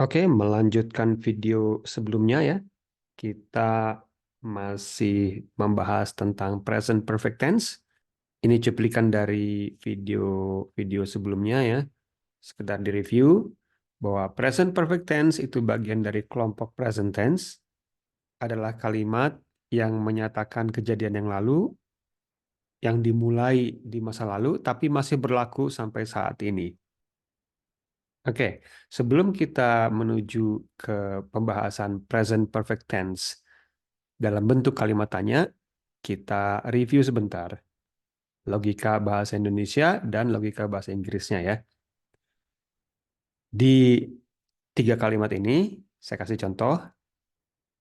Oke, melanjutkan video sebelumnya ya. Kita masih membahas tentang present perfect tense. Ini cuplikan dari video sebelumnya ya. Sekedar direview bahwa present perfect tense itu bagian dari kelompok present tense, adalah kalimat yang menyatakan kejadian yang lalu yang dimulai di masa lalu tapi masih berlaku sampai saat ini. Oke, sebelum kita menuju ke pembahasan present perfect tense dalam bentuk kalimat tanya, kita review sebentar logika bahasa Indonesia dan logika bahasa Inggrisnya ya. Di tiga kalimat ini, saya kasih contoh,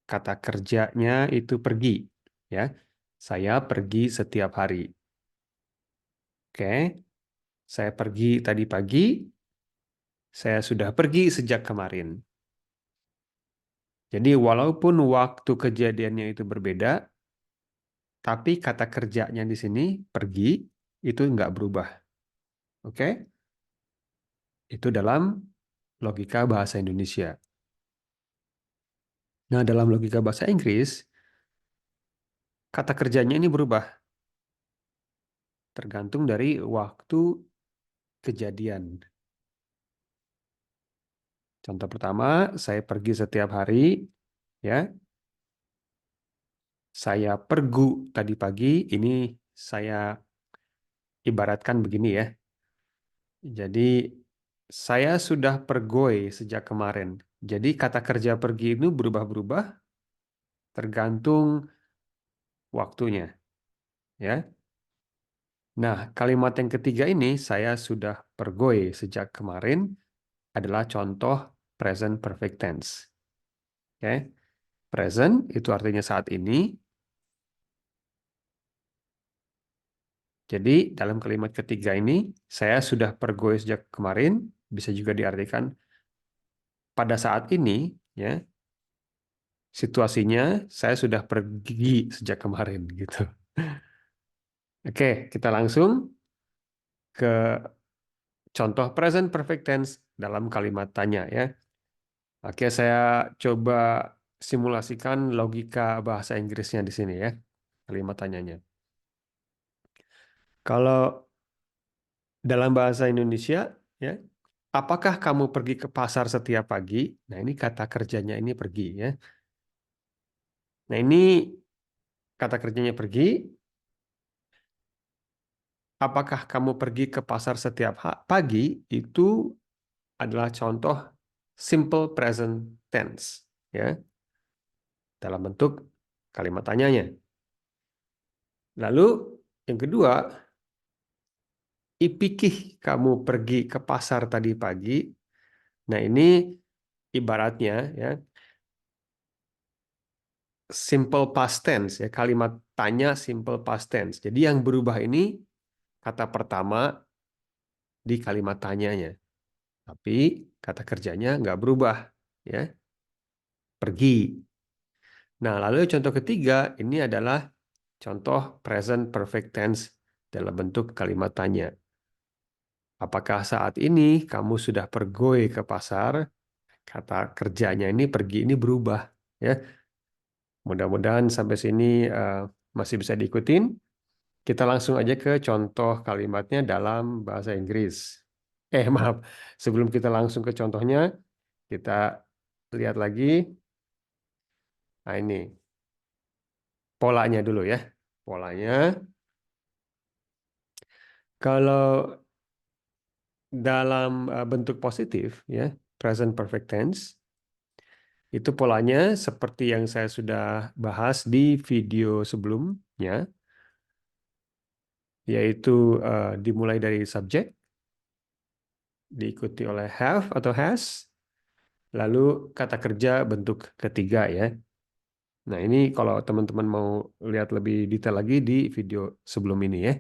kata kerjanya itu pergi, ya. Saya pergi setiap hari. Oke, saya pergi tadi pagi, saya sudah pergi sejak kemarin. Jadi walaupun waktu kejadiannya itu berbeda, tapi kata kerjanya di sini pergi itu nggak berubah. Oke, itu dalam logika bahasa Indonesia. Nah, dalam logika bahasa Inggris, kata kerjanya ini berubah tergantung dari waktu kejadian. Contoh pertama, saya pergi setiap hari, ya. Saya pergu tadi pagi, ini saya ibaratkan begini ya. Jadi saya sudah pergoi sejak kemarin. Jadi kata kerja pergi itu berubah-berubah tergantung waktunya, ya. Nah, kalimat yang ketiga ini saya sudah pergoi sejak kemarin adalah contoh present perfect tense. Oke. Present itu artinya saat ini. Jadi dalam kalimat ketiga ini saya sudah pergoi sejak kemarin bisa juga diartikan pada saat ini ya. Situasinya saya sudah pergi sejak kemarin gitu. Oke, kita langsung ke contoh present perfect tense dalam kalimat tanya ya. Oke, saya coba simulasikan logika bahasa Inggrisnya di sini ya. Kalimat tanyanya. Kalau dalam bahasa Indonesia ya, apakah kamu pergi ke pasar setiap pagi? Nah, ini kata kerjanya ini pergi ya. Nah, ini kata kerjanya pergi. Apakah kamu pergi ke pasar setiap pagi? Itu adalah contoh simple present tense ya, dalam bentuk kalimat tanyanya. Lalu yang kedua, ipikih kamu pergi ke pasar tadi pagi. Nah, ini ibaratnya ya simple past tense ya, kalimat tanya simple past tense. Jadi yang berubah ini kata pertama di kalimat tanyanya, tapi kata kerjanya nggak berubah ya, pergi. Nah, lalu contoh ketiga ini adalah contoh present perfect tense dalam bentuk kalimat tanya. Apakah saat ini kamu sudah pergi ke pasar? Kata kerjanya ini pergi ini berubah ya. Mudah-mudahan sampai sini masih bisa diikutin. Kita langsung aja ke contoh kalimatnya dalam bahasa Inggris. Maaf, sebelum kita langsung ke contohnya, kita lihat lagi. Nah, ini polanya dulu ya. Polanya, kalau dalam bentuk positif, ya, present perfect tense, itu polanya seperti yang saya sudah bahas di video sebelumnya, yaitu dimulai dari subjek, diikuti oleh have atau has, lalu kata kerja bentuk ketiga ya. Nah, ini kalau teman-teman mau lihat lebih detail lagi di video sebelum ini ya.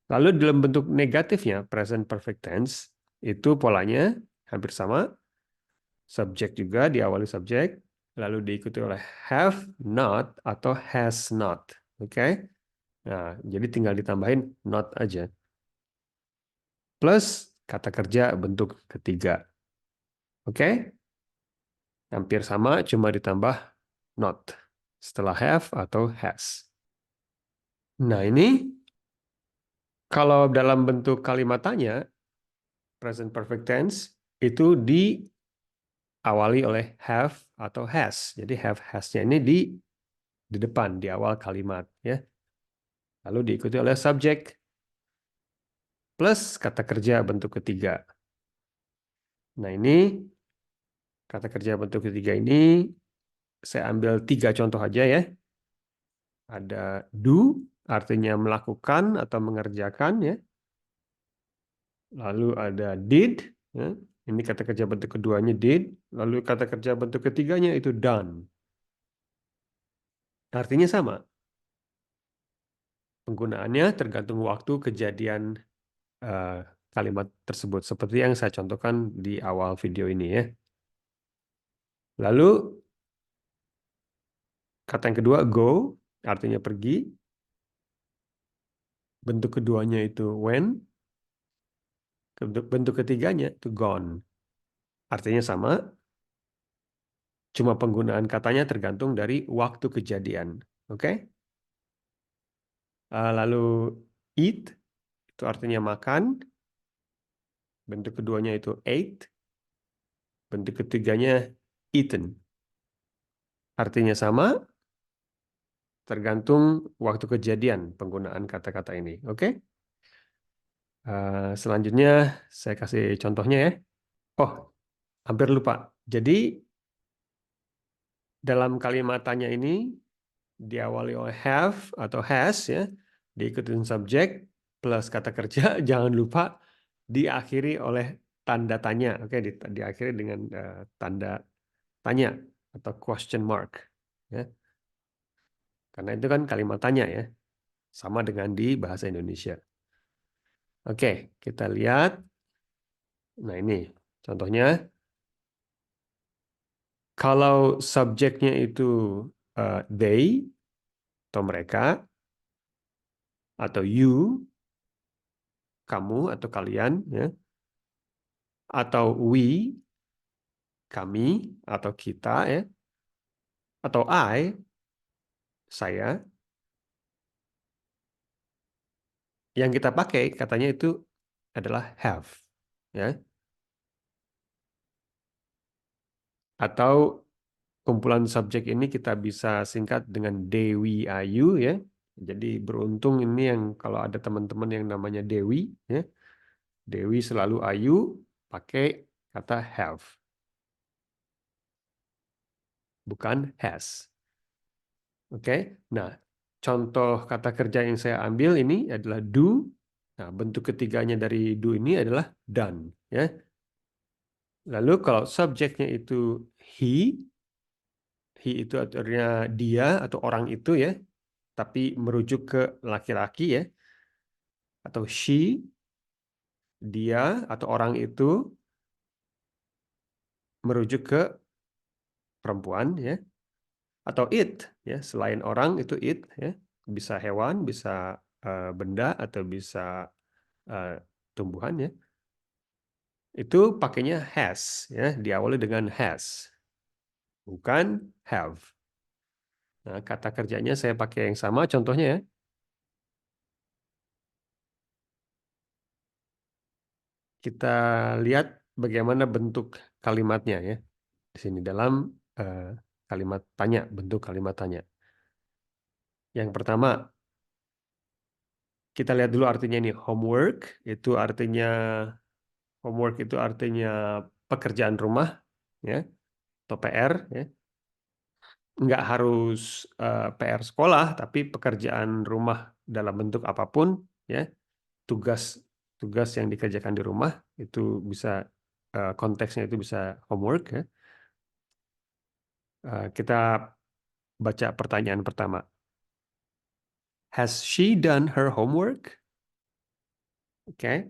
Lalu dalam bentuk negatifnya, present perfect tense, itu polanya hampir sama. Subjek juga diawali subjek, lalu diikuti oleh have, not, atau has not. Oke? Nah, jadi tinggal ditambahin not aja. Plus kata kerja bentuk ketiga. Oke? Hampir sama, cuma ditambah not setelah have atau has. Nah, ini kalau dalam bentuk kalimat tanya, present perfect tense, itu diawali oleh have atau has. Jadi have has-nya ini di depan, di awal kalimat, ya. Lalu diikuti oleh subjek plus kata kerja bentuk ketiga. Nah, ini kata kerja bentuk ketiga ini saya ambil 3 contoh aja ya. Ada do, artinya melakukan atau mengerjakan ya. Lalu ada did, ya. Ini kata kerja bentuk keduanya did. Lalu kata kerja bentuk ketiganya itu done. Artinya sama. Penggunaannya tergantung waktu kejadian eh, kalimat tersebut. Seperti yang saya contohkan di awal video ini ya. Lalu kata yang kedua go, artinya pergi. Bentuk keduanya itu when. Bentuk ketiganya itu gone. Artinya sama, cuma penggunaan katanya tergantung dari waktu kejadian. Oke? Lalu eat itu artinya makan. Bentuk keduanya itu ate. Bentuk ketiganya eaten. Artinya sama, tergantung waktu kejadian penggunaan kata-kata ini. Oke? Selanjutnya saya kasih contohnya ya. Oh, hampir lupa. Jadi dalam kalimat tanya ini diawali oleh have atau has ya, diikutin subjek plus kata kerja, jangan lupa diakhiri oleh tanda tanya. Oke, diakhiri dengan tanda tanya atau question mark ya. Karena itu kan kalimat tanya ya, sama dengan di bahasa Indonesia. Oke, kita lihat. Nah, ini contohnya kalau subjeknya itu they atau mereka atau you, kamu atau kalian ya, atau we, kami atau kita ya, atau I, saya, yang kita pakai katanya itu adalah have ya, atau kumpulan subjek ini kita bisa singkat dengan Dewi Ayu ya. Jadi beruntung ini yang kalau ada teman-teman yang namanya Dewi ya, Dewi selalu Ayu pakai kata have, bukan has. Oke. Nah, contoh kata kerja yang saya ambil ini adalah do. Nah, bentuk ketiganya dari do ini adalah done ya. Lalu kalau subjeknya itu he, he itu artinya dia atau orang itu ya, tapi merujuk ke laki-laki ya, atau she, dia atau orang itu merujuk ke perempuan ya, atau it ya, selain orang itu it ya, bisa hewan, bisa benda atau bisa eh, tumbuhan ya. Itu pakainya has ya, diawali dengan has, bukan have. Nah, kata kerjanya saya pakai yang sama contohnya ya. Kita lihat bagaimana bentuk kalimatnya ya. Di sini dalam eh, kalimat tanya, bentuk kalimat tanya. Yang pertama, kita lihat dulu artinya ini homework, itu artinya pekerjaan rumah ya, atau PR ya. Nggak harus PR sekolah, tapi pekerjaan rumah dalam bentuk apapun ya, tugas tugas yang dikerjakan di rumah itu bisa konteksnya itu bisa homework ya. Kita baca pertanyaan pertama. Has she done her homework? Oke.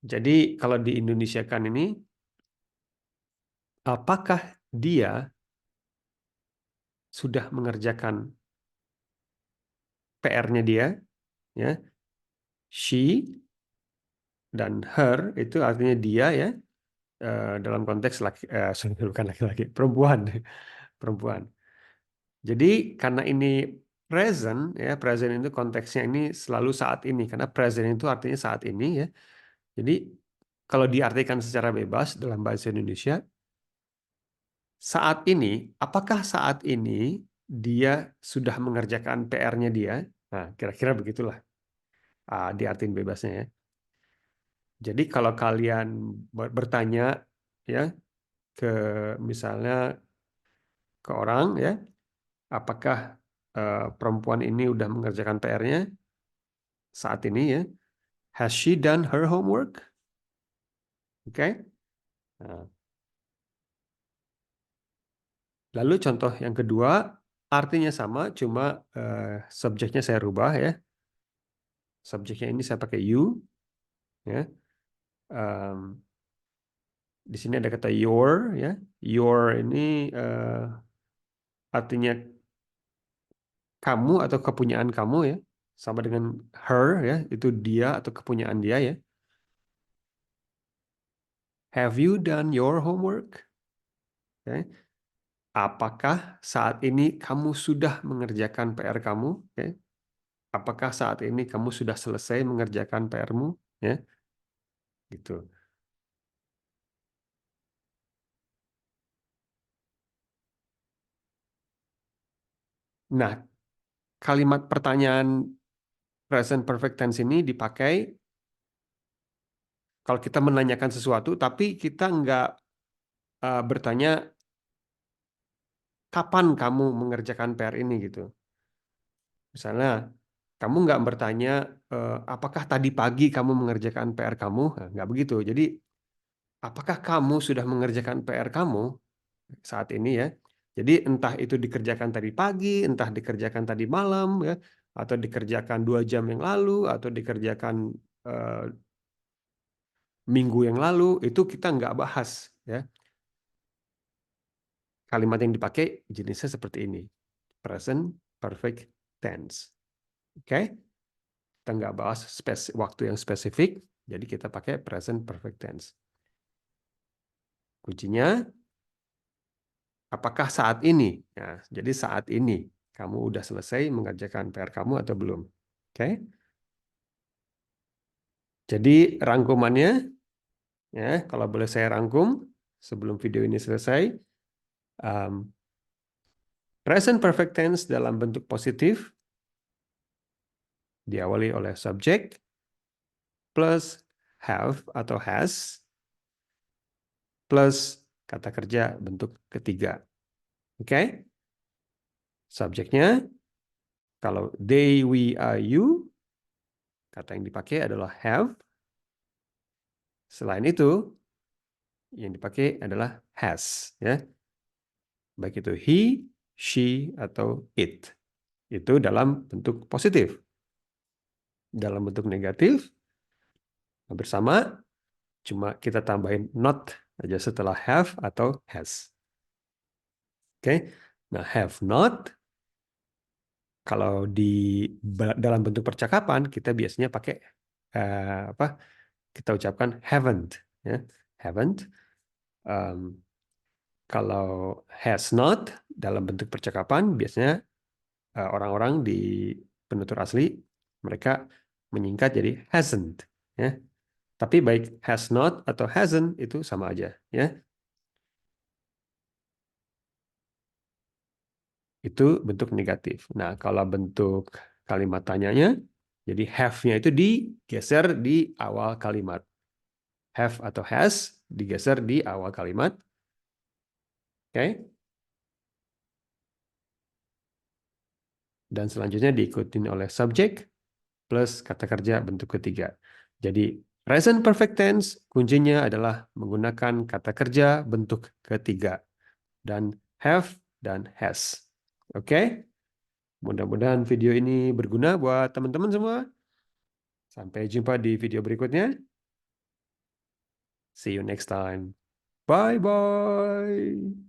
Jadi kalau di Indonesia kan ini, apakah dia sudah mengerjakan PR-nya dia? Ya, she dan her itu artinya dia ya. dalam konteks laki, sorry, bukan laki-laki, perempuan, perempuan. Jadi karena ini present ya, present itu konteksnya ini selalu saat ini, karena present itu artinya saat ini ya. Jadi kalau diartikan secara bebas dalam bahasa Indonesia, saat ini, apakah saat ini dia sudah mengerjakan PR-nya dia? Nah, kira-kira begitulah diartin bebasnya ya. Jadi kalau kalian bertanya ya ke misalnya ke orang ya, apakah perempuan ini udah mengerjakan PR-nya saat ini ya? Has she done her homework? Oke. Nah, lalu contoh yang kedua, artinya sama, cuma subjeknya saya rubah ya. Subjeknya ini saya pakai you ya. Em, di sini ada kata your ya. Your ini artinya kamu atau kepunyaan kamu ya. Sama dengan her ya, itu dia atau kepunyaan dia ya. Have you done your homework? Oke. Apakah saat ini kamu sudah mengerjakan PR kamu? Oke. Apakah saat ini kamu sudah selesai mengerjakan PR-mu? Ya, gitu. Nah, kalimat pertanyaan present perfect tense ini dipakai kalau kita menanyakan sesuatu, tapi kita nggak bertanya kapan kamu mengerjakan PR ini gitu. Misalnya, kamu nggak bertanya apakah tadi pagi kamu mengerjakan PR kamu? Nah, nggak begitu. Jadi, apakah kamu sudah mengerjakan PR kamu saat ini ya? Jadi entah itu dikerjakan tadi pagi, entah dikerjakan tadi malam ya, atau dikerjakan 2 jam yang lalu, atau dikerjakan eh, minggu yang lalu, itu kita nggak bahas ya. Kalimat yang dipakai jenisnya seperti ini, present perfect tense. Oke, kita nggak bahas waktu yang spesifik, jadi kita pakai present perfect tense. Kuncinya, apakah saat ini? Nah, jadi saat ini kamu udah selesai mengerjakan PR kamu atau belum? Oke, jadi rangkumannya, ya, kalau boleh saya rangkum sebelum video ini selesai, um, present perfect tense dalam bentuk positif diawali oleh subjek plus have atau has plus kata kerja bentuk ketiga. Oke? Subjeknya, kalau they, we, are, you, kata yang dipakai adalah have. Selain itu, yang dipakai adalah has. Ya. Baik itu he, she, atau it. Itu dalam bentuk positif. Dalam bentuk negatif, hampir sama, cuma kita tambahin not aja setelah have atau has. Oke? Nah, have not, kalau di dalam bentuk percakapan, kita biasanya pakai apa? Kita ucapkan haven't. Ya. Haven't. Um, kalau has not, dalam bentuk percakapan, biasanya orang-orang di penutur asli, mereka menyingkat jadi hasn't. Ya. Tapi baik has not atau hasn't itu sama aja, ya. Itu bentuk negatif. Nah, kalau bentuk kalimat tanyanya, jadi have-nya itu digeser di awal kalimat. Have atau has digeser di awal kalimat. Oke? Dan selanjutnya diikutin oleh subjek plus kata kerja bentuk ketiga. Jadi present perfect tense kuncinya adalah menggunakan kata kerja bentuk ketiga dan have dan has. Oke? Mudah-mudahan video ini berguna buat teman-teman semua. Sampai jumpa di video berikutnya. See you next time. Bye bye.